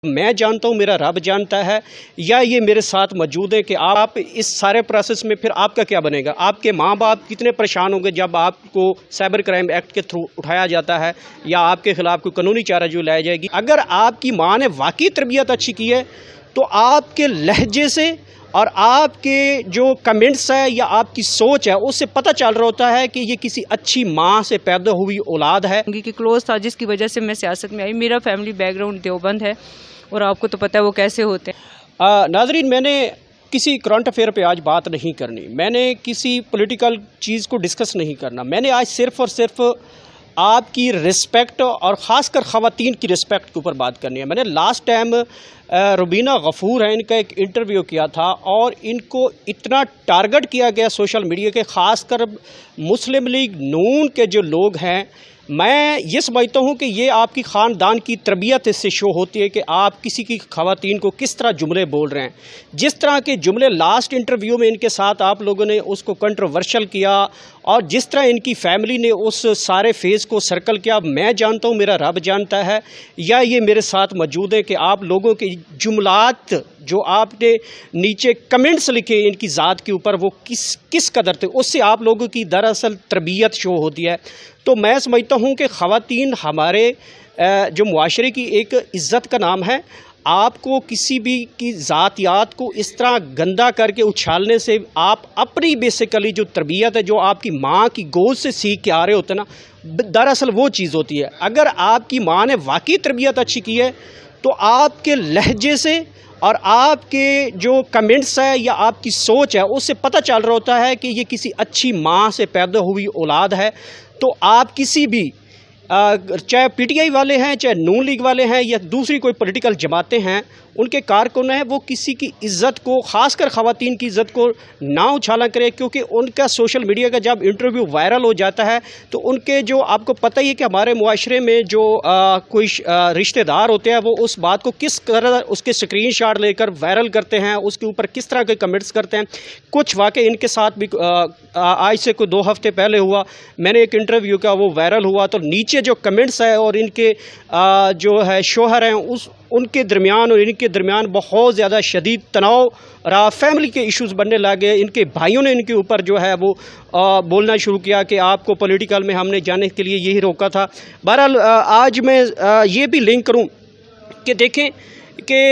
میں جانتا ہوں میرا رب جانتا ہے یا یہ میرے ساتھ موجود ہے کہ آپ اس سارے پروسیس میں پھر آپ کا کیا بنے گا؟ آپ کے ماں باپ کتنے پریشان ہوں گے جب آپ کو سائبر کرائم ایکٹ کے تھرو اٹھایا جاتا ہے یا آپ کے خلاف کوئی قانونی چارہ جو لائی جائے گی؟ اگر آپ کی ماں نے واقعی تربیت اچھی کی ہے تو آپ کے لہجے سے اور آپ کے جو کمنٹس ہے یا آپ کی سوچ ہے اس سے پتہ چل رہا ہوتا ہے کہ یہ کسی اچھی ماں سے پیدا ہوئی اولاد ہے کہ کلوز تھا جس کی وجہ سے میں سیاست میں آئی۔ میرا فیملی بیک گراؤنڈ دیوبند ہے اور آپ کو تو پتہ ہے وہ کیسے ہوتے ہیں۔ ناظرین، میں نے کسی کرنٹ افیئر پہ آج بات نہیں کرنی، میں نے کسی پولیٹیکل چیز کو ڈسکس نہیں کرنا، میں نے آج صرف اور صرف آپ کی رسپیکٹ اور خاص کر خواتین کی رسپیکٹ کے اوپر بات کرنی ہے۔ میں نے لاسٹ ٹائم روبینہ غفور ہے ان کا ایک انٹرویو کیا تھا اور ان کو اتنا ٹارگٹ کیا گیا سوشل میڈیا کے، خاص کر مسلم لیگ نون کے جو لوگ ہیں، میں یہ سمجھتا ہوں کہ یہ آپ کی خاندان کی تربیت اس سے شو ہوتی ہے کہ آپ کسی کی خواتین کو کس طرح جملے بول رہے ہیں۔ جس طرح کے جملے لاسٹ انٹرویو میں ان کے ساتھ آپ لوگوں نے اس کو کنٹروورشل کیا اور جس طرح ان کی فیملی نے اس سارے فیز کو سرکل کیا، میں جانتا ہوں میرا رب جانتا ہے یا یہ میرے ساتھ موجود ہے کہ آپ لوگوں کے جملات جو آپ نے نیچے کمنٹس لکھے ان کی ذات کے اوپر وہ کس قدر تھے، اس سے آپ لوگوں کی دراصل تربیت شو ہوتی ہے۔ تو میں سمجھتا ہوں کہ خواتین ہمارے جو معاشرے کی ایک عزت کا نام ہے۔ آپ کو کسی بھی کی ذاتیات کو اس طرح گندا کر کے اچھالنے سے آپ اپنی بیسیکلی جو تربیت ہے جو آپ کی ماں کی گود سے سیکھ کے آ رہے ہوتے ہیں نا، دراصل وہ چیز ہوتی ہے۔ اگر آپ کی ماں نے واقعی تربیت اچھی کی ہے تو آپ کے لہجے سے اور آپ کے جو کمنٹس ہے یا آپ کی سوچ ہے اس سے پتہ چل رہا ہوتا ہے کہ یہ کسی اچھی ماں سے پیدا ہوئی اولاد ہے۔ تو آپ کسی بھی چاہے پی ٹی آئی والے ہیں، چاہے نون لیگ والے ہیں یا دوسری کوئی پولیٹیکل جماعتیں ہیں، ان کے کارکن ہیں، وہ کسی کی عزت کو، خاص کر خواتین کی عزت کو نہ اچھالا کرے، کیونکہ ان کا سوشل میڈیا کا جب انٹرویو وائرل ہو جاتا ہے تو ان کے جو آپ کو پتہ ہی ہے کہ ہمارے معاشرے میں جو کوئی رشتہ دار ہوتے ہیں وہ اس بات کو کس طرح اس کے اسکرین شاٹ لے کر وائرل کرتے ہیں، اس کے اوپر کس طرح کے کمنٹس کرتے ہیں۔ کچھ واقع ان کے ساتھ بھی آج سے کوئی 2 ہفتے پہلے ہوا، میں نے ایک انٹرویو کا وہ وائرل ہوا تو نیچے جو کمنٹس ہے اور ان کے جو ہے شوہر ہیں ان کے درمیان اور ان کے درمیان بہت زیادہ شدید تناؤ رہا، فیملی کے ایشوز بننے لگے۔ ان کے بھائیوں نے ان کے اوپر جو ہے وہ بولنا شروع کیا کہ آپ کو پولیٹیکل میں ہم نے جانے کے لیے یہی روکا تھا۔ بہرحال آج میں یہ بھی لنک کروں کہ دیکھیں کہ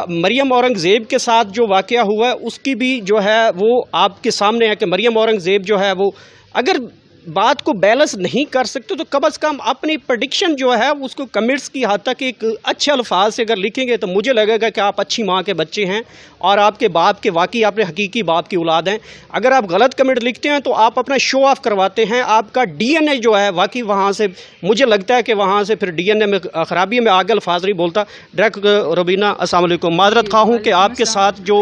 مریم اورنگزیب کے ساتھ جو واقعہ ہوا ہے اس کی بھی جو ہے وہ آپ کے سامنے ہے کہ مریم اورنگزیب جو ہے وہ اگر بات کو بیلنس نہیں کر سکتے تو کم از کم اپنی پریڈکشن جو ہے اس کو کمنٹس کی حد تک ایک اچھے الفاظ سے اگر لکھیں گے تو مجھے لگے گا کہ آپ اچھی ماں کے بچے ہیں اور آپ کے باپ کے واقعی آپ نے حقیقی باپ کی اولاد ہیں۔ اگر آپ غلط کمنٹ لکھتے ہیں تو آپ اپنا شو آف کرواتے ہیں، آپ کا ڈی این اے جو ہے واقعی وہاں سے مجھے لگتا ہے کہ وہاں سے پھر ڈی این اے میں خرابی ہے۔ میں آگے الفاظ نہیں بولتا۔ ڈائریکٹ روبینہ السلام علیکم، معذرت خواہ ہوں کہ آپ کے ساتھ جو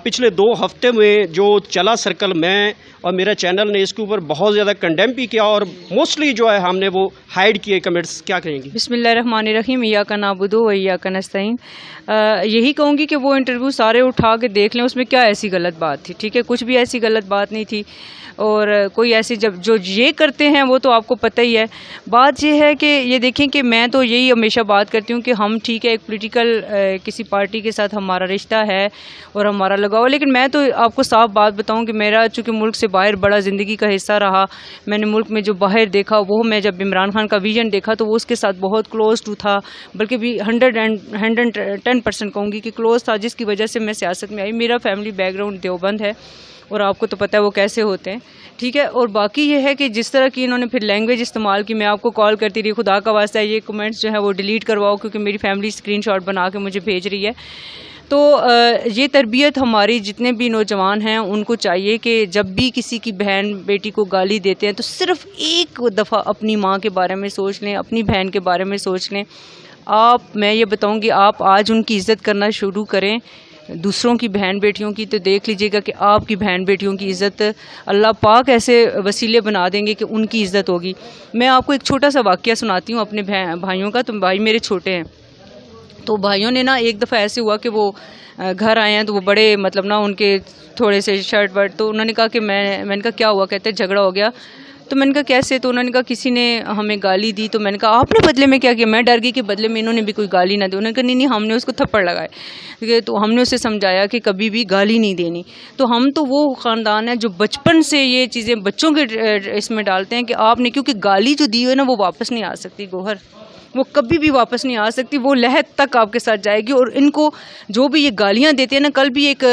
پچھلے 2 ہفتے میں جو چلا سرکل، میں اور میرا چینل نے اس کے اوپر بہت زیادہ کنڈیم بھی کیا اور موسٹلی جو ہے ہم نے وہ ہائیڈ کیے کمنٹس۔ کیا کہیں گی؟ بسم اللہ الرحمن الرحیم، ایاک نعبد و ایاک نستعین۔ یہی کہوں گی کہ وہ انٹرویو سارے اٹھا کے دیکھ لیں، اس میں کیا ایسی غلط بات تھی؟ ٹھیک ہے، کچھ بھی ایسی غلط بات نہیں تھی اور کوئی ایسی جو یہ کرتے ہیں وہ تو آپ کو پتہ ہی ہے۔ بات یہ ہے کہ یہ دیکھیں کہ میں تو یہی ہمیشہ بات کرتی ہوں کہ ہم ٹھیک ہے ایک پولیٹیکل کسی پارٹی کے ساتھ ہمارا رشتہ ہے اور ہمارا لگاؤ، لیکن میں تو آپ کو صاف بات بتاؤں کہ میرا چونکہ ملک سے باہر بڑا زندگی کا حصہ رہا، میں نے ملک میں جو باہر دیکھا وہ میں جب عمران خان کا ویژن دیکھا تو وہ اس کے ساتھ بہت کلوز ٹو تھا، بلکہ بھی 110% کہوں گی کہ کلوز تھا، جس کی وجہ سے میں سیاست میں آئی۔ میرا فیملی بیک گراؤنڈ دیوبند ہے اور آپ کو تو پتہ ہے وہ کیسے ہوتے ہیں، ٹھیک ہے۔ اور باقی یہ ہے کہ جس طرح کی انہوں نے پھر لینگویج استعمال کی، میں آپ کو کال کرتی رہی، خدا کا واسطہ یہ کمنٹس جو ہے وہ ڈیلیٹ کرواؤ کیونکہ میری فیملی اسکرین شاٹ بنا کے مجھے بھیج رہی ہے۔ تو یہ تربیت ہماری جتنے بھی نوجوان ہیں ان کو چاہیے کہ جب بھی کسی کی بہن بیٹی کو گالی دیتے ہیں تو صرف ایک دفعہ اپنی ماں کے بارے میں سوچ لیں، اپنی بہن کے بارے میں سوچ لیں۔ میں یہ بتاؤں گی آپ آج ان کی عزت کرنا شروع کریں دوسروں کی بہن بیٹیوں کی، تو دیکھ لیجئے گا کہ آپ کی بہن بیٹیوں کی عزت اللہ پاک ایسے وسیلے بنا دیں گے کہ ان کی عزت ہوگی۔ میں آپ کو ایک چھوٹا سا واقعہ سناتی ہوں اپنے بھائیوں کا۔ تو بھائی میرے چھوٹے ہیں، تو بھائیوں نے نا ایک دفعہ ایسے ہوا کہ وہ گھر آئے ہیں تو وہ بڑے مطلب نا ان کے تھوڑے سے شرٹ ورٹ، تو انہوں نے کہا کہ میں نے کہا کیا ہوا؟ کہتے جھگڑا ہو گیا۔ تو میں نے کہا کیسے؟ تو انہوں نے کہا کسی نے ہمیں گالی دی. تو میں نے کہا آپ نے بدلے میں کیا کیا؟ میں ڈر گئی کہ بدلے میں انہوں نے بھی کوئی گالی نہ دی. انہوں نے کہا نہیں ہم نے اس کو تھپڑ لگائے. تو ہم نے اسے سمجھایا کہ کبھی بھی گالی نہیں دینی. تو ہم تو وہ خاندان ہے جو بچپن سے یہ چیزیں بچوں کے اس میں ڈالتے ہیں کہ آپ نے, کیونکہ گالی جو دی ہے نا وہ واپس نہیں آ سکتی گوہر, وہ کبھی بھی واپس نہیں آ سکتی, وہ لہر تک آپ کے ساتھ جائے گی. اور ان کو جو بھی یہ گالیاں دیتے ہیں نا, کل بھی ایک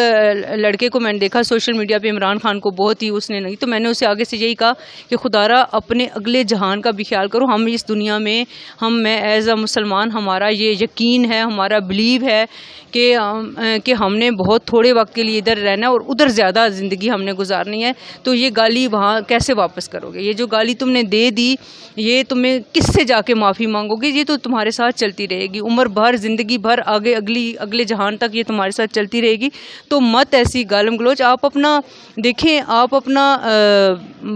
لڑکے کو میں نے دیکھا سوشل میڈیا پہ, عمران خان کو بہت ہی اس نے نہیں, تو میں نے اسے آگے سے یہی کہا کہ خدا را اپنے اگلے جہان کا بھی خیال کرو. ہم اس دنیا میں میں ایز اے مسلمان ہمارا یہ یقین ہے, ہمارا بلیو ہے کہ ہم نے بہت تھوڑے وقت کے لیے ادھر رہنا ہے اور ادھر زیادہ زندگی ہم نے گزارنی ہے. تو یہ گالی وہاں کیسے واپس کرو گے؟ یہ جو گالی تم نے دے دی, یہ تمہیں کس سے جا کے معافی مانگو گے؟ یہ تو تمہارے ساتھ چلتی رہے گی عمر بھر, زندگی بھر, آگے اگلے جہان تک یہ تمہارے ساتھ چلتی رہے گی. تو مت ایسی گالم گلوچ. آپ اپنا دیکھیں, آپ اپنا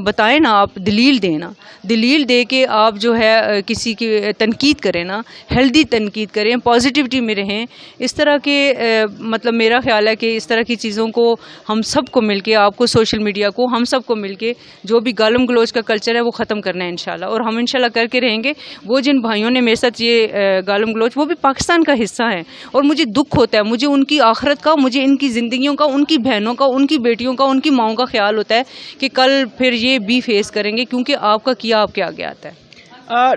بتائیں نا, آپ دلیل دیں نا, دلیل دے کے آپ جو ہے کسی کی تنقید کریں نا, ہیلدی تنقید کریں, پازیٹیوٹی میں رہیں. اس طرح کے مطلب میرا خیال ہے کہ اس طرح کی چیزوں کو ہم سب کو مل کے, آپ کو سوشل میڈیا کو, ہم سب کو مل کے جو بھی گالم گلوچ کا کلچر ہے وہ ختم کرنا ہے انشاءاللہ. اور ہم انشاءاللہ کر کے رہیں گے. وہ جن بھائیوں نے میرے ساتھ یہ گالم گلوچ, وہ بھی پاکستان کا حصہ ہیں, اور مجھے دکھ ہوتا ہے, مجھے ان کی آخرت کا, مجھے ان کی زندگیوں کا, ان کی بہنوں کا, ان کی بیٹیوں کا, ان کی ماؤں کا خیال ہوتا ہے کہ کل پھر یہ بھی فیس کریں گے, کیونکہ آپ کا کیا آپ کے آگے آتا ہے.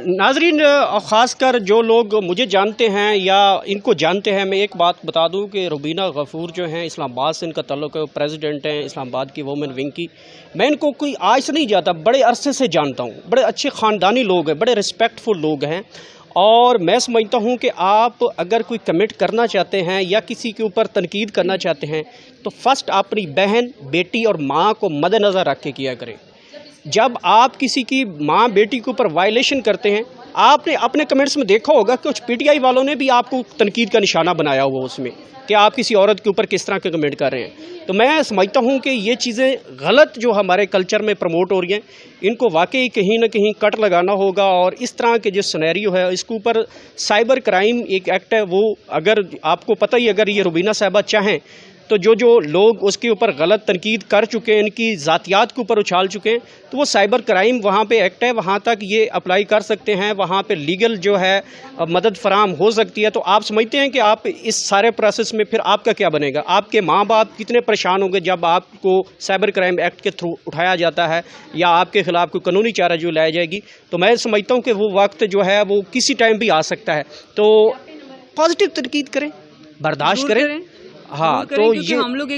ناظرین, خاص کر جو لوگ مجھے جانتے ہیں یا ان کو جانتے ہیں, میں ایک بات بتا دوں کہ روبینہ غفور جو ہیں اسلام آباد سے ان کا تعلق ہے, پریزیڈنٹ ہیں اسلام آباد کی وومن ونگ کی. میں ان کو کوئی آج سے نہیں جاتا, بڑے عرصے سے جانتا ہوں. بڑے اچھے خاندانی لوگ ہیں, بڑے رسپیکٹفل لوگ ہیں. اور میں سمجھتا ہوں کہ آپ اگر کوئی کمنٹ کرنا چاہتے ہیں یا کسی کے اوپر تنقید کرنا چاہتے ہیں تو فرسٹ اپنی بہن, بیٹی اور ماں کو مد نظر رکھ کے کیا کریں. جب آپ کسی کی ماں بیٹی کے اوپر وائلیشن کرتے ہیں, آپ نے اپنے کمنٹس میں دیکھا ہوگا کہ کچھ پی ٹی آئی والوں نے بھی آپ کو تنقید کا نشانہ بنایا ہوا اس میں کہ آپ کسی عورت کے اوپر کس طرح کے کمنٹ کر رہے ہیں. تو میں سمجھتا ہوں کہ یہ چیزیں غلط جو ہمارے کلچر میں پروموٹ ہو رہی ہیں, ان کو واقعی کہیں نہ کہیں کٹ لگانا ہوگا. اور اس طرح کے جو سنیریو ہے اس کے اوپر سائبر کرائم ایک ایکٹ ہے, وہ اگر آپ کو پتہ ہی, اگر یہ روبینہ صاحبہ چاہیں تو جو لوگ اس کے اوپر غلط تنقید کر چکے ہیں, ان کی ذاتیات کے اوپر اچھال چکے ہیں, تو وہ سائبر کرائم وہاں پہ ایکٹ ہے, وہاں تک یہ اپلائی کر سکتے ہیں, وہاں پہ لیگل جو ہے مدد فراہم ہو سکتی ہے. تو آپ سمجھتے ہیں کہ آپ اس سارے پروسیس میں پھر آپ کا کیا بنے گا؟ آپ کے ماں باپ کتنے پریشان ہوں گے جب آپ کو سائبر کرائم ایکٹ کے تھرو اٹھایا جاتا ہے یا آپ کے خلاف کوئی قانونی چارہ جو لائی جائے گی. تو میں سمجھتا ہوں کہ وہ وقت جو ہے وہ کسی ٹائم بھی آ سکتا ہے. تو پازیٹیو تنقید کریں, برداشت کریں. ہاں, تو یہ ہم لوگ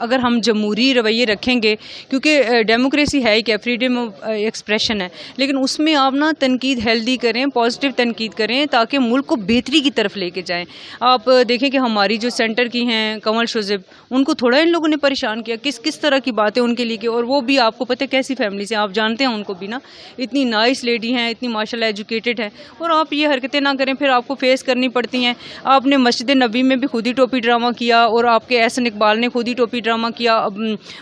اگر ہم جمہوری رویے رکھیں گے, کیونکہ ڈیموکریسی ہے کہ فریڈم آف ایکسپریشن ہے, لیکن اس میں آپ نا تنقید ہیلدی کریں, پازیٹیو تنقید کریں تاکہ ملک کو بہتری کی طرف لے کے جائیں. آپ دیکھیں کہ ہماری جو سینٹر کی ہیں کنول شوزب, ان کو تھوڑا ان لوگوں نے پریشان کیا, کس طرح کی باتیں ان کے لیے کی, اور وہ بھی آپ کو پتہ ہے کیسی فیملی سے, آپ جانتے ہیں ان کو بھی نا, اتنی نائس لیڈی ہیں, اتنی ماشاء اللہ ایجوکیٹڈ ہیں, اور آپ یہ حرکتیں نہ کریں, پھر آپ کو فیس کرنی پڑتی ہیں. آپ نے مسجد نبی میں بھی خود ہی ٹوپی ڈرامہ کیا, اور آپ کے احسن اقبال نے خود ہی ٹوپی ڈرامہ کیا,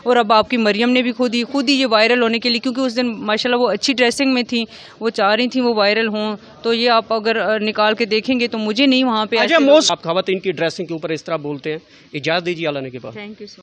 اور اب آپ کی مریم نے بھی خود ہی یہ وائرل ہونے کے لیے, کیونکہ اس دن ماشاءاللہ وہ اچھی ڈریسنگ میں تھیں, وہ چاہ رہی تھیں وہ وائرل ہوں. تو یہ آپ اگر نکال کے دیکھیں گے تو مجھے نہیں وہاں پہ آپ خواتین کی ڈریسنگ کے اوپر اس طرح بولتے ہیں. اجازت دیجیے, اللہ نے کے پاس. Thank you so